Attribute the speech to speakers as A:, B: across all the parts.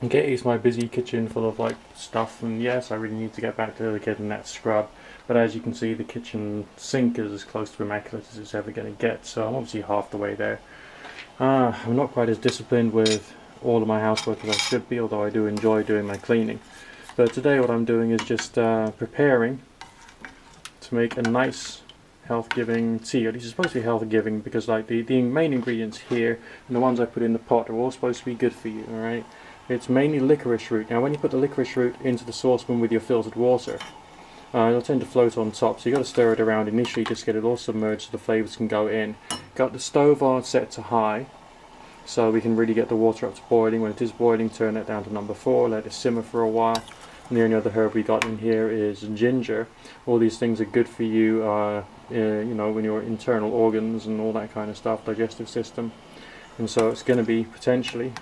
A: Okay, it's my busy kitchen full of like stuff, and yes, I really need to get back to getting that scrub. But as you can see, the kitchen sink is as close to immaculate as it's ever going to get, so I'm obviously half the way there. I'm not quite as disciplined with all of my housework as I should be, although I do enjoy doing my cleaning. But today what I'm doing is just preparing to make a nice health-giving tea. At least it's supposed to be health-giving because like the main ingredients here and the ones I put in the pot are all supposed to be good for you, alright? It's mainly licorice root. Now when you put the licorice root into the saucepan with your filtered water, it'll tend to float on top, so you've got to stir it around initially just to get it all submerged so the flavours can go in. Got the stove on set to high, so we can really get the water up to boiling. When it is boiling, turn it down to number 4, let it simmer for a while. And the only other herb we got in here is ginger. All these things are good for you, you know, when your internal organs and all that kind of stuff, digestive system. And so it's going to be potentially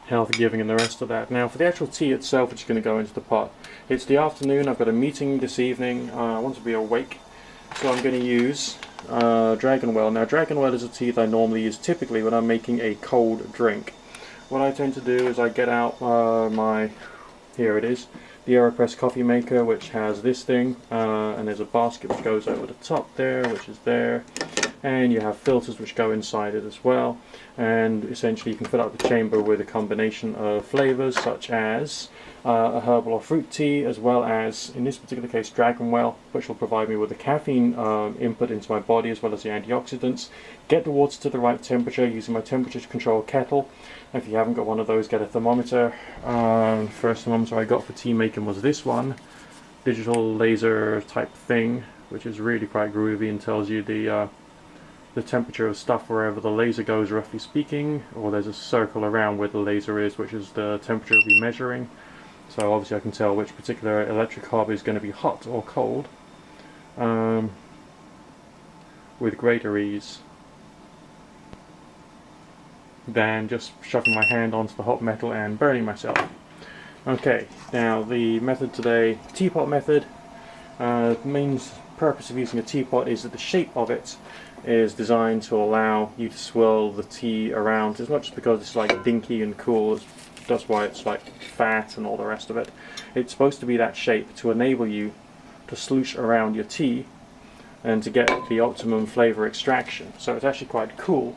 A: health giving and the rest of that. Now for the actual tea itself, which is going to go into the pot, it's the afternoon, I've got a meeting this evening, I want to be awake, so I'm going to use Dragon Well. Now Dragon Well is a tea that I normally use typically when I'm making a cold drink. What I tend to do is I get out here it is, the AeroPress coffee maker, which has this thing, and there's a basket which goes over the top there, which is there, and you have filters which go inside it as well, and essentially you can fill up the chamber with a combination of flavors such as a herbal or fruit tea, as well as, in this particular case, Dragon Well, which will provide me with the caffeine input into my body as well as the antioxidants. Get the water to the right temperature using my temperature control kettle. If you haven't got one of those, get a thermometer. First thermometer I got for tea making was this one, digital laser type thing, which is really quite groovy and tells you the temperature of stuff wherever the laser goes, roughly speaking, or there's a circle around where the laser is, which is the temperature it'll be measuring. So obviously I can tell which particular electric hob is going to be hot or cold with greater ease than just shoving my hand onto the hot metal and burning myself. Okay, now the method today, teapot method. The main purpose of using a teapot is that the shape of it is designed to allow you to swirl the tea around, as much as because it's like dinky and cool, that's why it's like fat and all the rest of it. It's supposed to be that shape to enable you to sloosh around your tea and to get the optimum flavor extraction. So it's actually quite cool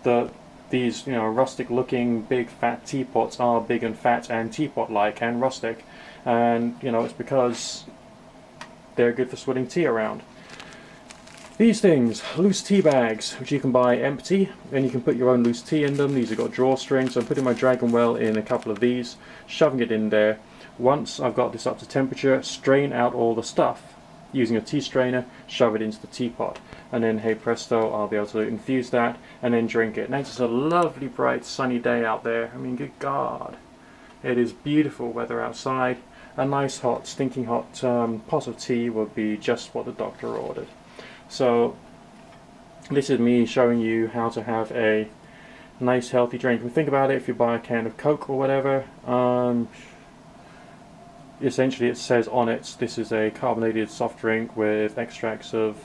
A: that these, you know, rustic looking big fat teapots are big and fat and teapot like and rustic, and you know, it's because they're good for swirling tea around. These things, loose tea bags, which you can buy empty, and you can put your own loose tea in them. These have got drawstrings, so I'm putting my Dragon Well in a couple of these, shoving it in there. Once I've got this up to temperature, strain out all the stuff using a tea strainer, shove it into the teapot, and then hey presto, I'll be able to infuse that and then drink it. Now it's just a lovely bright sunny day out there. I mean, good God, it is beautiful weather outside. A nice hot, stinking hot pot of tea would be just what the doctor ordered. So this is me showing you how to have a nice healthy drink. And think about it, if you buy a can of Coke or whatever, essentially it says on it, this is a carbonated soft drink with extracts of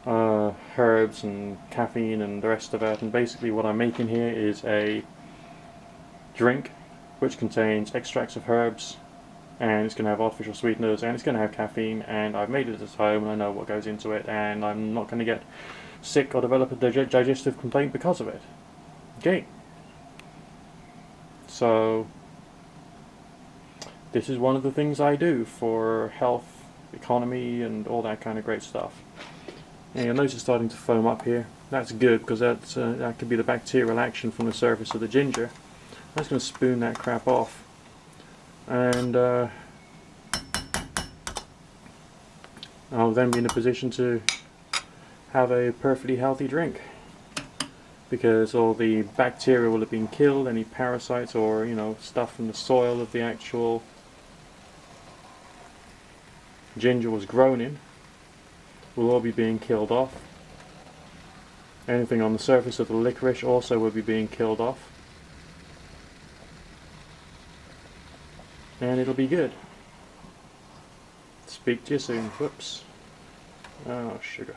A: herbs and caffeine and the rest of it. And basically what I'm making here is a drink which contains extracts of herbs, and it's going to have artificial sweeteners, and it's going to have caffeine, and I've made it at home and I know what goes into it, and I'm not going to get sick or develop a digestive complaint because of it. Okay, so this is one of the things I do for health, economy and all that kind of great stuff. And you'll notice it's starting to foam up here. That's good because that could be the bacterial action from the surface of the ginger. I'm just going to spoon that crap off, and I'll then be in a position to have a perfectly healthy drink, because all the bacteria will have been killed, any parasites or, you know, stuff from the soil of the actual ginger was grown in will all be being killed off. Anything on the surface of the licorice also will be being killed off, and it'll be good. Speak to you soon. Whoops. Oh, sugar.